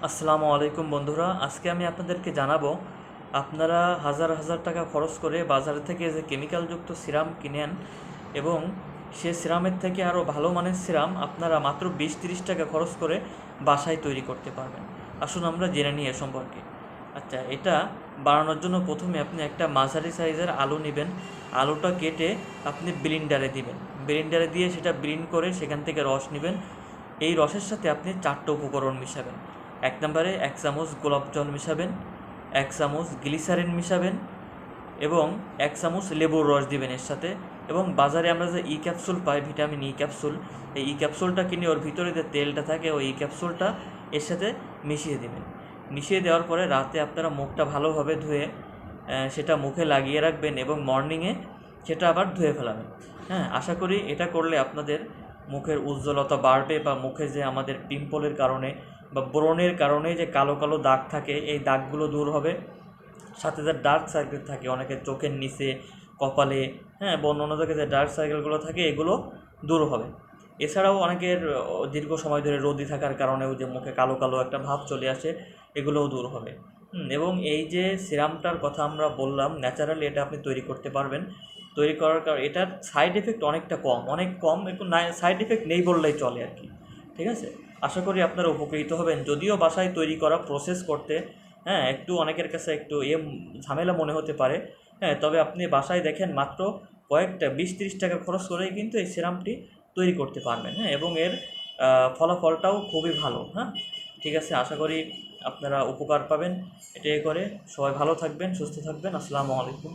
আসসালামু আলাইকুম বন্ধুরা, আজকে আমি আপনাদেরকে জানাবো আপনারা হাজার হাজার টাকা খরচ করে বাজার থেকে যে কেমিক্যালযুক্ত সিরাম কিনেন এবং সে সিরামের থেকে আরও ভালো মানের সিরাম আপনারা মাত্র 20-30 টাকা খরচ করে বাসায় তৈরি করতে পারবেন। আসুন আমরা জেনে নিই এ সম্পর্কে। আচ্ছা, এটা বানানোর জন্য প্রথমে আপনি একটা মাঝারি সাইজের আলু নেবেন। আলুটা কেটে আপনি ব্লিন্ডারে দিবেন। ব্লিন্ডারে দিয়ে সেটা ব্লিন্ড করে সেখান থেকে রস নেবেন। এই রসের সাথে আপনি 4টা উপকরণ মিশাবেন। 1 নম্বরে 1 চামচ গোলাপ জল মিশাবেন, 1 চামচ গ্লিসারিন মিশাবেন এবং 1 চামচ লেবুর রস দিবেন এর সাথে। এবং বাজারে আমরা যে ক্যাপসুল পাই, ভিটামিন ক্যাপসুল, এই ক্যাপসুলটা কিনে ওর ভিতরে যে তেলটা থাকে ওই ক্যাপসুলটা এর সাথে মিশিয়ে দিবেন। মিশিয়ে দেওয়ার পরে রাতে আপনারা মুখটা ভালোভাবে ধুয়ে সেটা মুখে লাগিয়ে রাখবেন এবং মর্নিংয়ে সেটা আবার ধুয়ে ফেলাবেন। হ্যাঁ, আশা করি এটা করলে আপনাদের মুখের উজ্জ্বলতা বাড়বে বা মুখে যে আমাদের পিম্পলের কারণে বা ব্রণের কারণে যে কালো কালো দাগ থাকে এই দাগগুলো দূর হবে। সাথে যে ডার্ক সার্কেল থাকে অনেকের চোখের নিচে, কপালে, হ্যাঁ, বা অন্য জায়গায় যে ডার্ক সার্কেলগুলো থাকে এগুলো দূর হবে। এছাড়াও অনেকের দীর্ঘ সময় ধরে রোদি থাকার কারণেও যে মুখে কালো কালো একটা ভাব চলে আসে এগুলোও দূর হবে। এবং এই যে সিরামটার কথা আমরা বললাম, ন্যাচারালি এটা আপনি তৈরি করতে পারবেন। তৈরি করার কারণ এটার সাইড এফেক্ট অনেকটা কম, অনেক কম, একটু সাইড এফেক্ট নেই বললেই চলে আর কি। ঠিক আছে, আশা করি আপনারা উপকৃত হবেন। যদিও বাসায় তৈরি করা প্রসেস করতে একটু অনেকের কাছে একটু ঝামেলা মনে হতে পারে। তবে আপনি বাসায় দেখেন মাত্র কয়েকটা 20-30 টাকা খরচ করেই কিন্তু এই সিরামটি তৈরি করতে পারবেন। এবং এর ফলাফলটাও খুবই ভালো। ঠিক আছে, আশা করি আপনারা উপকার পাবেন এটাই করে। সবাই ভালো থাকবেন, সুস্থ থাকবেন। আসসালামু আলাইকুম।